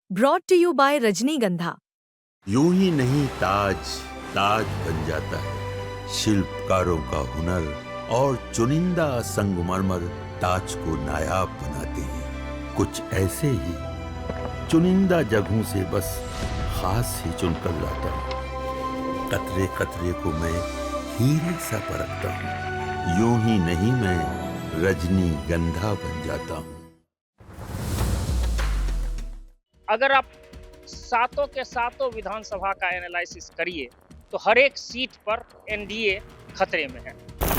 Brought to you by रजनीगंधा। यूं ही नहीं ताज ताज बन जाता है, शिल्पकारों का हुनर और चुनिंदा संगमरमर ताज को नायाब बनाते हैं। कुछ ऐसे ही चुनिंदा जगहों से बस खास ही चुनकर लाता हूँ। कतरे कतरे को मैं हीरे सा परखता हूँ। यूं ही नहीं मैं रजनीगंधा बन जाता हूँ। अगर आप सातों के सातों विधानसभा का एनालिसिस करिए तो हर एक सीट पर एनडीए खतरे में है।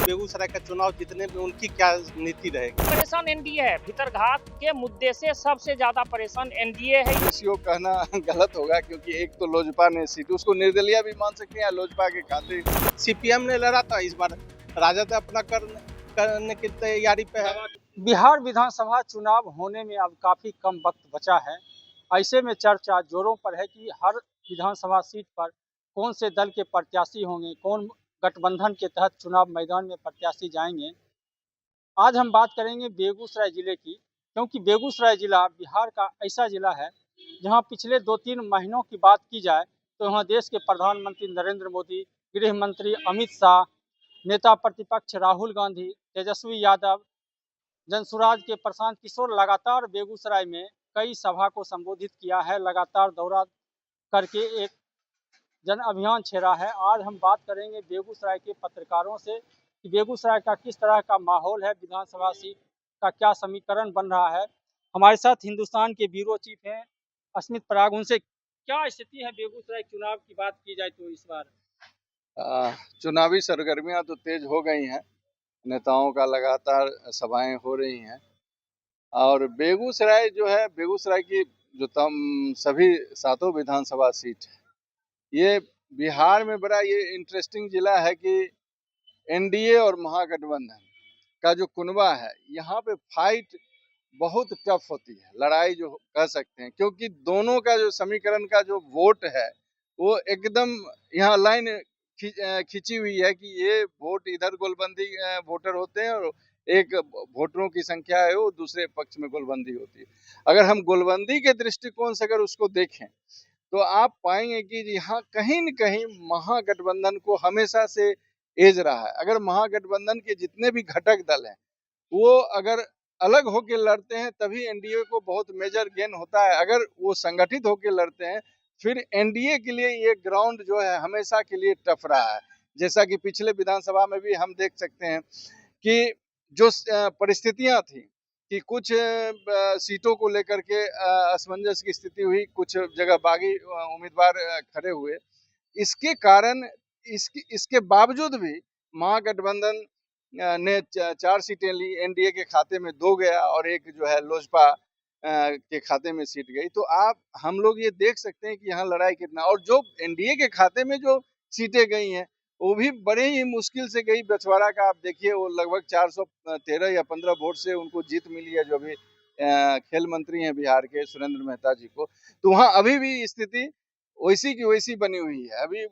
बेगूसराय का चुनाव जीतने में उनकी क्या नीति रहेगी? परेशान एनडीए है। भीतरघात के मुद्दे से सबसे ज्यादा परेशान एनडीए है। किसी कहना गलत होगा क्योंकि एक तो लोजपा ने सीट, उसको निर्दलीय भी मान सकते हैं, लोजपा के खाते सीपीएम ने लड़ा था, इस बार राजद अपना करने की तैयारी पे है। बिहार विधानसभा चुनाव होने में अब काफी कम वक्त बचा है। ऐसे में चर्चा जोरों पर है कि हर विधानसभा सीट पर कौन से दल के प्रत्याशी होंगे, कौन गठबंधन के तहत चुनाव मैदान में प्रत्याशी जाएंगे। आज हम बात करेंगे बेगूसराय जिले की, क्योंकि बेगूसराय जिला बिहार का ऐसा जिला है जहां पिछले 2-3 महीनों की बात की जाए तो यहाँ देश के प्रधानमंत्री नरेंद्र मोदी, गृह मंत्री अमित शाह, नेता प्रतिपक्ष राहुल गांधी, तेजस्वी यादव, जनसुराज के प्रशांत किशोर लगातार बेगूसराय में कई सभा को संबोधित किया है, लगातार दौरा करके एक जन अभियान छेड़ा है। आज हम बात करेंगे बेगूसराय के पत्रकारों से कि बेगूसराय का किस तरह का माहौल है, विधानसभा सीट का क्या समीकरण बन रहा है। हमारे साथ हिंदुस्तान के ब्यूरो चीफ हैं अस्मित पराग, उनसे क्या स्थिति है बेगूसराय चुनाव की बात की जाए तो इस बार चुनावी सरगर्मियां तो तेज हो गई हैं, नेताओं का लगातार सभाएं हो रही हैं और बेगूसराय जो है, बेगूसराय की जो सभी सातों विधानसभा सीट है, ये बिहार में बड़ा ये इंटरेस्टिंग जिला है कि एनडीए और महागठबंधन का जो कुनबा है, यहाँ पे फाइट बहुत टफ होती है, लड़ाई जो कह सकते हैं, क्योंकि दोनों का जो समीकरण का जो वोट है वो एकदम यहाँ लाइन खींची हुई है कि ये वोट इधर गोलबंदी वोटर होते हैं और एक वोटरों की संख्या है वो दूसरे पक्ष में गोलबंदी होती है। अगर हम गोलबंदी के दृष्टिकोण से अगर उसको देखें तो आप पाएंगे कि यहाँ कहीं न कहीं महागठबंधन को हमेशा से एज रहा है। अगर महागठबंधन के जितने भी घटक दल हैं वो अगर अलग होकर लड़ते हैं तभी एनडीए को बहुत मेजर गेन होता है। अगर वो संगठित होकर लड़ते हैं फिर एनडीए के लिए ये ग्राउंड जो है हमेशा के लिए टफ रहा है। जैसा कि पिछले विधानसभा में भी हम देख सकते हैं कि जो परिस्थितियां थी कि कुछ सीटों को लेकर के असमंजस की स्थिति हुई, कुछ जगह बागी उम्मीदवार खड़े हुए। इसके कारण इसके बावजूद भी महागठबंधन ने 4 सीटें ली, एनडीए के खाते में 2 गया और एक जो है लोजपा के खाते में सीट गई। तो हम लोग ये देख सकते हैं कि यहाँ लड़ाई कितना, और जो एनडीए के खाते में जो सीटें गई हैं वो भी बड़े ही मुश्किल से गई। बछवाड़ा का आप देखिए, वो लगभग 413 या 15 वोट से उनको जीत मिली है, जो भी खेल मंत्री हैं बिहार के सुरेंद्र मेहता जी को। तो वहाँ अभी भी स्थिति वैसी की वैसी बनी हुई है। अभी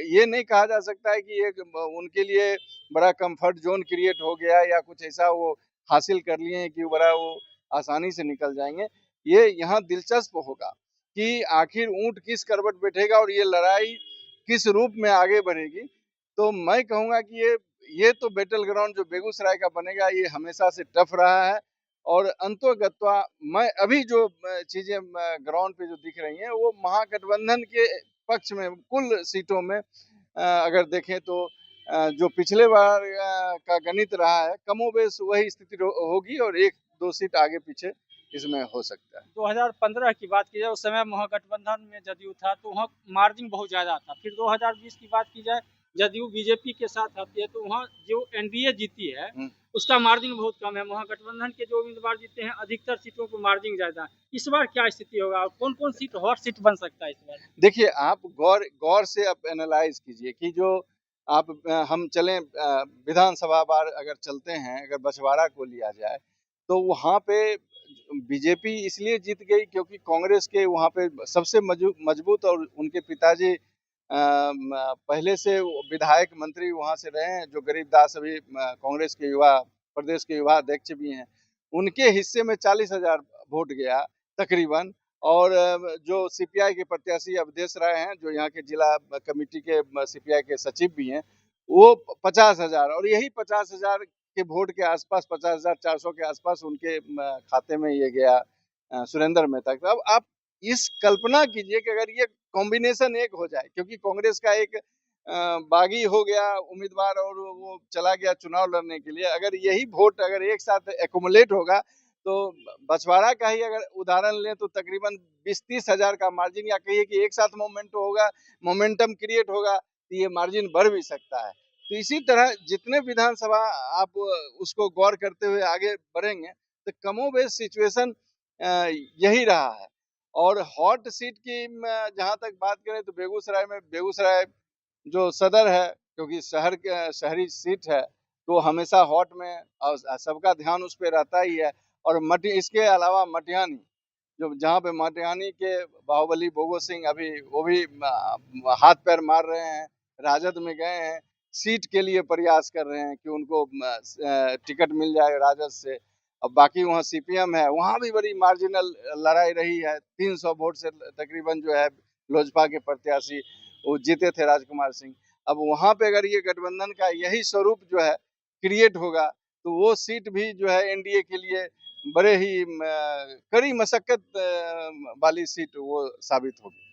ये नहीं कहा जा सकता है कि एक उनके लिए बड़ा कंफर्ट जोन क्रिएट हो गया या कुछ ऐसा वो हासिल कर लिए हैं कि बड़ा वो आसानी से निकल जाएंगे। ये यहाँ दिलचस्प होगा कि आखिर ऊंट किस करवट बैठेगा और ये लड़ाई किस रूप में आगे बढ़ेगी। तो मैं कहूँगा कि ये तो बैटल ग्राउंड जो बेगूसराय का बनेगा ये हमेशा से टफ रहा है। और अंतोगत्वा मैं अभी जो चीजें ग्राउंड पे जो दिख रही हैं वो महागठबंधन के पक्ष में कुल सीटों में अगर देखें तो जो पिछले बार का गणित रहा है कमोबेश वही स्थिति होगी और 1-2 सीट आगे पीछे इसमें हो सकता है। 2015 की बात की जाए उस समय महागठबंधन में जदयू था तो वहाँ मार्जिन बहुत ज्यादा था। फिर 2020 की बात की जाए जदयू बीजेपी के साथ आती है तो वहाँ जो एनडीए जीती है उसका मार्जिन बहुत कम है। महागठबंधन के जो उम्मीदवार जीते हैं अधिकतर सीटों को मार्जिन ज्यादा है। इस बार क्या स्थिति होगा और कौन कौन सीट हॉट सीट बन सकता है इस बार? देखिए, आप गौर से आप एनालाइज कीजिए कि जो आप हम चलें विधानसभा बार अगर चलते हैं, अगर बछवाड़ा को लिया जाए तो वहाँ पे बीजेपी इसलिए जीत गई क्योंकि कांग्रेस के वहाँ पे सबसे मजबूत और उनके पिताजी पहले से विधायक मंत्री वहाँ से रहे हैं, जो गरीबदास अभी कांग्रेस के प्रदेश के युवा अध्यक्ष भी हैं। उनके हिस्से में 40,000 वोट गया तकरीबन और जो सीपीआई के प्रत्याशी अवधेश राय हैं, जो यहाँ के जिला कमेटी के सीपीआई के सचिव भी हैं, वो 50,000 और यही 50,000 के वोट के आसपास 50,400 के आसपास उनके खाते में ये गया सुरेंद्र मेहता का। अब आप इस कल्पना कीजिए कि अगर ये कॉम्बिनेशन एक हो जाए, क्योंकि कांग्रेस का एक बागी हो गया उम्मीदवार और वो चला गया चुनाव लड़ने के लिए, अगर यही वोट अगर एक साथ एक्युमुलेट होगा तो बछवाड़ा का ही अगर उदाहरण लें तो तकरीबन 20-30 हजार का मार्जिन, या कहिए कि एक साथ मोमेंटम क्रिएट होगा तो ये मार्जिन बढ़ भी सकता है। तो इसी तरह जितने विधानसभा आप उसको गौर करते हुए आगे बढ़ेंगे तो कमोबेश सिचुएशन यही रहा है। और हॉट सीट की जहां तक बात करें तो बेगूसराय जो सदर है, क्योंकि शहरी सीट है, तो हमेशा हॉट में और सबका ध्यान उस पर रहता ही है। और इसके अलावा मटिहानी, जो जहाँ पे मटिहानी के बाहुबली बोगो सिंह अभी वो भी हाथ पैर मार रहे हैं, राजद में गए हैं, सीट के लिए प्रयास कर रहे हैं कि उनको टिकट मिल जाए राजद से। अब बाकी वहाँ सीपीएम है, वहाँ भी बड़ी मार्जिनल लड़ाई रही है, 300 वोट से तकरीबन जो है लोजपा के प्रत्याशी वो जीते थे राजकुमार सिंह। अब वहाँ पे अगर ये गठबंधन का यही स्वरूप जो है क्रिएट होगा तो वो सीट भी जो है एनडीए के लिए बड़े ही कड़ी मशक्कत वाली सीट वो साबित होगी।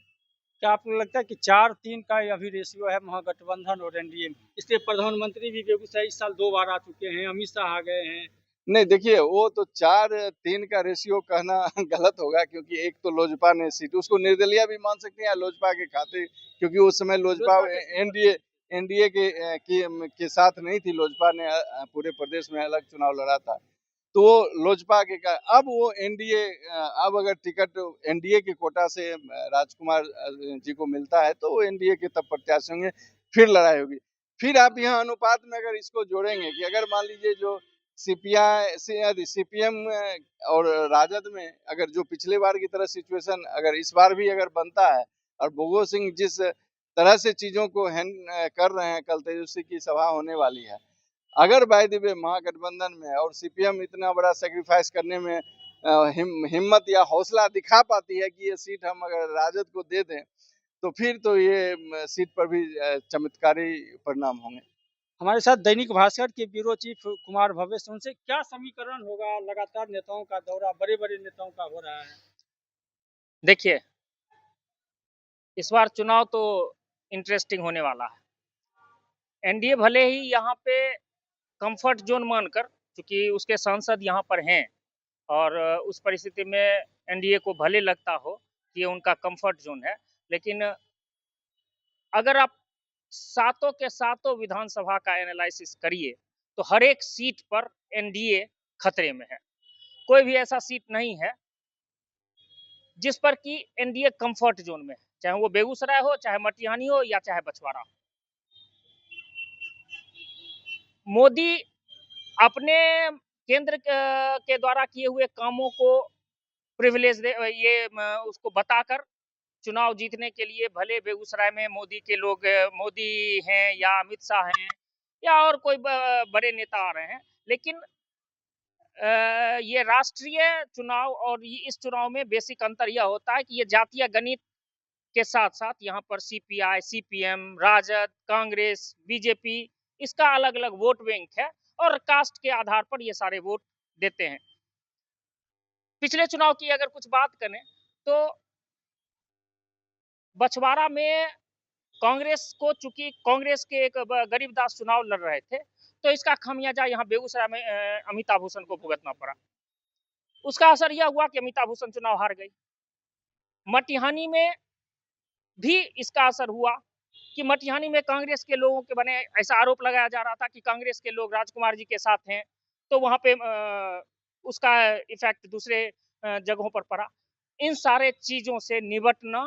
क्या आपको लगता है कि 4-3 का अभी रेशियो है महागठबंधन और एनडीए में? इसलिए प्रधानमंत्री भी बेगूसराय इस साल 2 बार आ चुके हैं, अमित शाह आ गए हैं। नहीं, देखिए वो तो 4-3 का रेशियो कहना गलत होगा, क्योंकि एक तो लोजपा ने सीट, उसको निर्दलीय भी मान सकते हैं या लोजपा के खाते, क्योंकि उस समय लोजपा एनडीए के साथ नहीं थी। लोजपा ने पूरे प्रदेश में अलग चुनाव लड़ा था, तो वो लोजपा के का अब वो एनडीए, अब अगर टिकट एनडीए के कोटा से राजकुमार जी को मिलता है तो वो एनडीए के तब प्रत्याशी होंगे, फिर लड़ाई होगी। फिर आप यहाँ अनुपात में अगर इसको जोड़ेंगे कि अगर मान लीजिए जो सीपीएम और राजद में अगर जो पिछले बार की तरह सिचुएशन अगर इस बार भी अगर बनता है, और बोगो सिंह जिस तरह से चीजों को कर रहे हैं, कल तेजस्वी की सभा होने वाली है, अगर बाय द वे महागठबंधन में और सीपीएम इतना बड़ा सेक्रीफाइस करने में हिम्मत या हौसला दिखा पाती है कि ये सीट हम अगर राजद को दे दें तो फिर तो ये सीट पर भी चमत्कारी परिणाम होंगे। हमारे साथ दैनिक भास्कर के ब्यूरो चीफ कुमार भवेश, उनसे क्या समीकरण होगा? लगातार नेताओं का दौरा बड़े नेताओं का हो रहा है। देखिए, इस बार चुनाव तो इंटरेस्टिंग होने वाला है। एनडीए भले ही यहाँ पे कंफर्ट जोन मानकर, क्योंकि उसके सांसद यहाँ पर हैं और उस परिस्थिति में एनडीए को भले लगता हो कि ये उनका कंफर्ट जोन है, लेकिन अगर आप सातों के सातों विधानसभा का एनालिसिस करिए तो हर एक सीट पर एनडीए खतरे में है। कोई भी ऐसा सीट नहीं है जिस पर कि एनडीए कंफर्ट जोन में है, चाहे वो बेगूसराय हो, चाहे मटिहानी हो, या चाहे बछवाड़ा। मोदी अपने केंद्र के द्वारा किए हुए कामों को प्रिविलेज उसको बताकर चुनाव जीतने के लिए भले बेगूसराय में मोदी के लोग मोदी हैं या अमित शाह हैं या और कोई बड़े नेता आ रहे हैं, लेकिन ये राष्ट्रीय चुनाव और इस चुनाव में बेसिक अंतर यह होता है कि ये जातीय गणित के साथ साथ यहाँ पर CPI, CPM, Rajad, Congress, BJP, इसका अलग अलग वोट बैंक है और कास्ट के आधार पर ये सारे वोट देते हैं। पिछले चुनाव की अगर कुछ बात करें तो बछवाड़ा में कांग्रेस को, चूंकि कांग्रेस के एक गरीबदास चुनाव लड़ रहे थे, तो इसका खामियाजा यहाँ बेगूसराय में अमिताभ भूषण को भुगतना पड़ा। उसका असर यह हुआ कि अमिताभ भूषण चुनाव हार गई। मटिहानी में भी इसका असर हुआ कि मटिहानी में कांग्रेस के लोगों के बने ऐसा आरोप लगाया जा रहा था कि कांग्रेस के लोग राजकुमार जी के साथ हैं, तो वहां पे उसका इफेक्ट दूसरे जगहों पर पड़ा। इन सारे चीजों से निपटना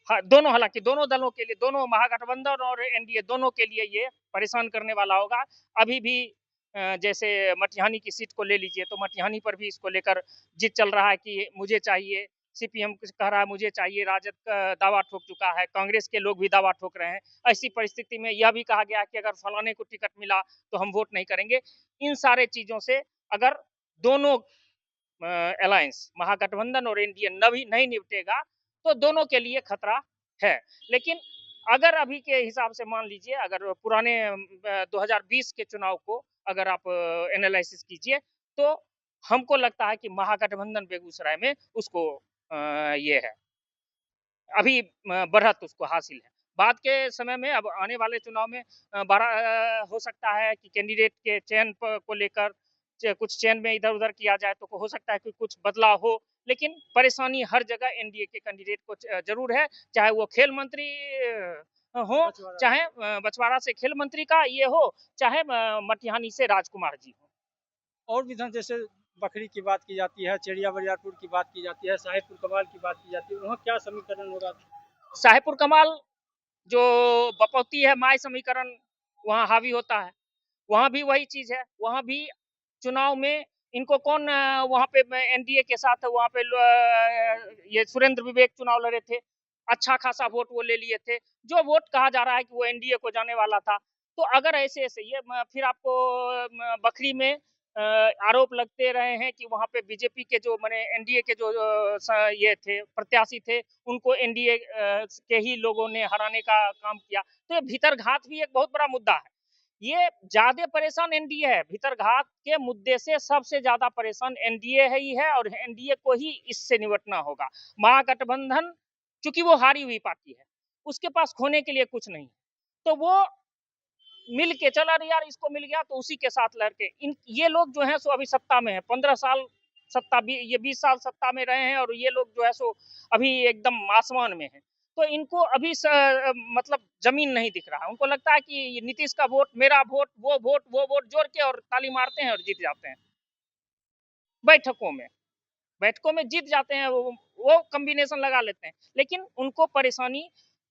हालांकि दोनों दलों के लिए, दोनों महागठबंधन और एनडीए दोनों के लिए ये परेशान करने वाला होगा। अभी भी जैसे मटिहानी की सीट को ले लीजिए तो मटिहानी पर भी इसको लेकर जिद चल रहा है कि मुझे चाहिए, सीपीएम कह रहा है मुझे चाहिए, राजद का दावा ठोक चुका है, कांग्रेस के लोग भी दावा ठोक रहे हैं। ऐसी परिस्थिति में यह भी कहा गया कि अगर फलाने को टिकट मिला तो हम वोट नहीं करेंगे। इन सारे चीजों से अगर दोनों अलायंस महागठबंधन और एनडीए नहीं निपटेगा तो दोनों के लिए खतरा है। लेकिन अगर अभी के हिसाब से मान लीजिए, अगर पुराने 2020 के चुनाव को अगर आप एनालिसिस कीजिए तो हमको लगता है कि महागठबंधन बेगूसराय में उसको ये है, अभी बढ़त उसको हासिल है। बाद के समय में अब आने वाले चुनाव में हो सकता है कि कैंडिडेट के चयन को लेकर कुछ चयन में इधर-उधर किया जाए तो हो सकता है कि कुछ बदलाव हो, लेकिन परेशानी हर जगह एनडीए के कैंडिडेट को जरूर है, चाहे वो खेल मंत्री हो, चाहे बछवाड़ा से खेल मंत्री का ये हो, चाहे मटिहानी से राजकुमार जी हो। और विधान जैसे बखरी की बात की जाती है, चेरिया बरियारपुर की बात की जाती है, साहेबपुर कमाल की बात की जाती है, वहाँ क्या समीकरण होगा? साहेबपुर कमाल जो बपौती है माय समीकरण वहाँ हावी होता है, वहाँ भी वही चीज है, वहाँ भी चुनाव में इनको कौन वहाँ पे एनडीए के साथ वहाँ पे ये सुरेंद्र विवेक चुनाव लड़े थे, अच्छा खासा वोट वो ले लिए थे, जो वोट कहा जा रहा है कि वो एनडीए को जाने वाला था। तो अगर ऐसे ऐसे ये फिर आपको बखरी में आरोप लगते रहे हैं कि वहाँ पे बीजेपी के जो माने एनडीए के जो ये थे प्रत्याशी थे, उनको एनडीए के ही लोगों ने हराने का काम किया। तो ये भीतरघात भी एक बहुत बड़ा मुद्दा है। ये ज्यादा परेशान एनडीए है, भीतरघात के मुद्दे से सबसे ज्यादा परेशान एनडीए ही है और एनडीए को ही इससे निपटना होगा। महागठबंधन चूंकि वो हारी हुई पार्टी है, उसके पास खोने के लिए कुछ नहीं, तो वो मिल के चला रही यार, इसको मिल गया तो उसी के साथ लड़के ये लोग जो है सो अभी सत्ता में है, 15 साल सत्ता भी, ये 20 साल सत्ता में रहे हैं और ये लोग जो है सो अभी एकदम आसमान में है। तो इनको अभी मतलब जमीन नहीं दिख रहा है, उनको लगता है कि नीतीश का वोट, मेरा वोट, वो वोट जोड़ के और ताली मारते हैं और जीत जाते हैं बैठकों में जीत जाते हैं, वो कॉम्बिनेशन लगा लेते हैं। लेकिन उनको परेशानी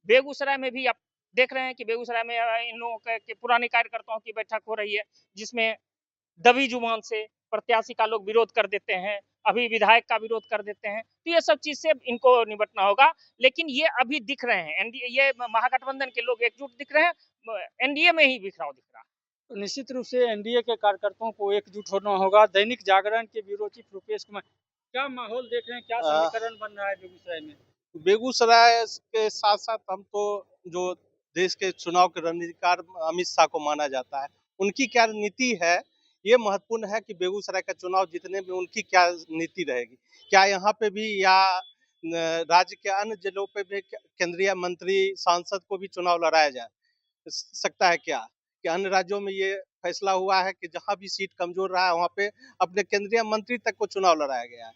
बेगूसराय में भी आप देख रहे हैं कि बेगूसराय में इन लोगों के पुराने कार्यकर्ताओं की बैठक हो रही है, जिसमें दबी जुबान से प्रत्याशी का लोग विरोध कर देते हैं, अभी विधायक का विरोध कर देते हैं। तो ये सब चीज से इनको निपटना होगा। लेकिन ये अभी दिख रहे हैं एनडीए, ये महागठबंधन के लोग एकजुट दिख रहे हैं, एनडीए में ही बिखराव दिख रहा है। तो निश्चित रूप से एनडीए के कार्यकर्ताओं को एकजुट होना होगा। दैनिक जागरण के ब्यूरो चीफ रुपेश कुमार, क्या माहौल देख रहे हैं, क्या समीकरण बन रहा है बेगूसराय में? बेगूसराय के साथ साथ हम तो जो देश के चुनाव के रणनीतिकार अमित शाह को माना जाता है, उनकी क्या नीति है ये महत्वपूर्ण है कि बेगूसराय का चुनाव जीतने में उनकी क्या नीति रहेगी। क्या यहाँ पे भी या राज्य के अन्य जिलों पे भी केंद्रीय मंत्री सांसद को भी चुनाव लड़ाया जा सकता है क्या? कि अन्य राज्यों में ये फैसला हुआ है कि जहाँ भी सीट कमजोर रहा है वहाँ पे अपने केंद्रीय मंत्री तक को चुनाव लड़ाया गया है।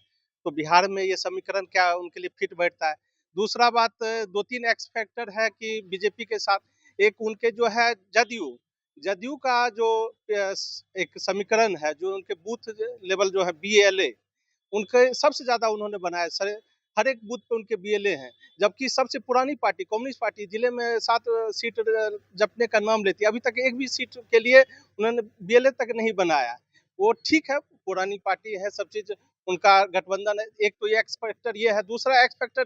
तो बिहार में ये समीकरण क्या उनके लिए फिट बैठता है? दूसरा बात, 2-3 एक्स फैक्टर है कि बीजेपी के साथ, एक उनके जो है जदयू का जो एक समीकरण है, जो उनके बूथ लेवल जो है बीएलए, उनके सबसे ज्यादा उन्होंने बनाया, हर एक बूथ पे उनके बीएलए हैं। जबकि सबसे पुरानी पार्टी कम्युनिस्ट पार्टी जिले में 7 सीट जपने का नाम लेती है, अभी तक एक भी सीट के लिए उन्होंने बीएलए तक नहीं बनाया। वो ठीक है, पुरानी पार्टी है, सब चीज उनका गठबंधन है। एक तो ये एक्स फैक्टर ये है। दूसरा एक्स फैक्टर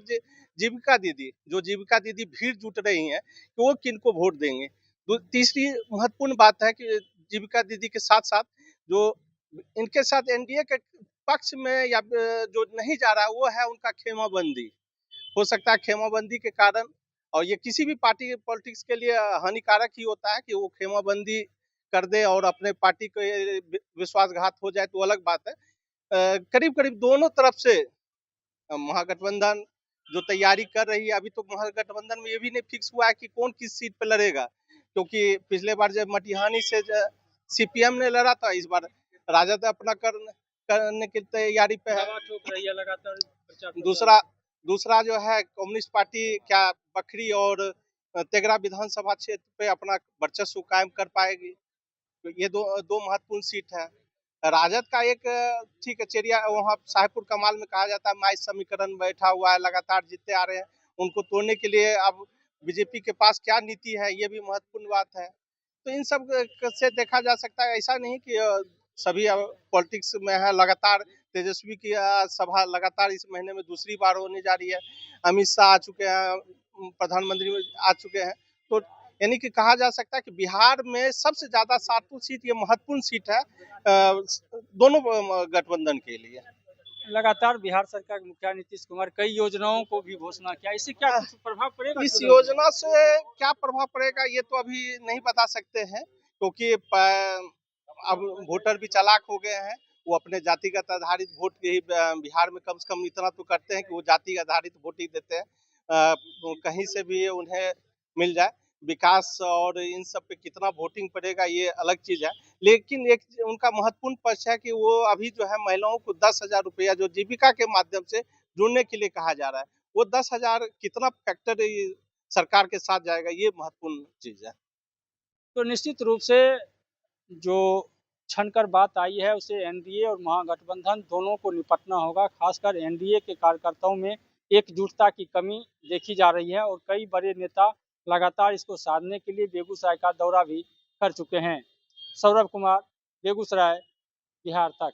जीविका दीदी, जो जीविका दीदी भीड़ जुट रही है कि वो किनको वोट देंगे। तीसरी महत्वपूर्ण बात है कि जीविका दीदी के साथ साथ जो इनके साथ एनडीए के पक्ष में या जो नहीं जा रहा है वो है उनका खेमाबंदी। हो सकता है खेमाबंदी के कारण, और ये किसी भी पार्टी पॉलिटिक्स के लिए हानिकारक ही होता है कि वो खेमाबंदी कर दे और अपने पार्टी को विश्वासघात हो जाए तो अलग बात है। करीब करीब दोनों तरफ से महागठबंधन जो तैयारी कर रही है, अभी तो महागठबंधन में ये भी नहीं फिक्स हुआ है कि कौन किस सीट पे लड़ेगा, क्योंकि पिछले बार जब मटिहानी से सीपीएम ने लड़ा था, इस बार राजद अपना करने की तैयारी पे है। दूसरा जो है कम्युनिस्ट पार्टी क्या बखरी और तेघरा विधानसभा क्षेत्र पे अपना वर्चस्व कायम कर पाएगी? ये दो महत्वपूर्ण सीट है। राजद का एक ठीक है, चेरिया वहाँ साहेबपुर कमाल में कहा जाता है माई समीकरण बैठा हुआ है, लगातार जीतते आ रहे हैं, उनको तोड़ने के लिए अब बीजेपी के पास क्या नीति है, ये भी महत्वपूर्ण बात है। तो इन सब से देखा जा सकता है, ऐसा नहीं कि सभी पॉलिटिक्स में है। लगातार तेजस्वी की सभा लगातार इस महीने में दूसरी बार होने जा रही है, अमित शाह आ चुके हैं, प्रधानमंत्री आ चुके हैं। तो यानी कि कहा जा सकता है कि बिहार में सबसे ज्यादा 7 सीट ये महत्वपूर्ण सीट है दोनों गठबंधन के लिए। लगातार बिहार सरकार के मुखिया नीतीश कुमार कई योजनाओं को भी घोषणा किया, इससे क्या कुछ प्रभाव पड़ेगा? इस योजना से क्या प्रभाव पड़ेगा ये तो अभी नहीं बता सकते हैं, क्योंकि अब वोटर भी चालाक हो गए हैं। वो अपने जातिगत आधारित वोट के ही बिहार में कम से कम इतना तो करते हैं कि वो जाति आधारित वोट ही देते हैं। कहीं से भी उन्हें मिल जाए। विकास और इन सब पे कितना वोटिंग पड़ेगा ये अलग चीज है, लेकिन एक उनका महत्वपूर्ण पक्ष है कि वो अभी जो है महिलाओं को 10,000 रुपया जो जीविका के माध्यम से जुड़ने के लिए कहा जा रहा है, वो 10,000 कितना फैक्टर सरकार के साथ जाएगा, ये महत्वपूर्ण चीज है। तो निश्चित रूप से जो छनकर बात आई है उसे एनडीए और महागठबंधन दोनों को निपटना होगा। खासकर एनडीए के कार्यकर्ताओं में एकजुटता की कमी देखी जा रही है और कई बड़े नेता लगातार इसको साधने के लिए बेगूसराय का दौरा भी कर चुके हैं। सौरभ कुमार, बेगूसराय, बिहार तक।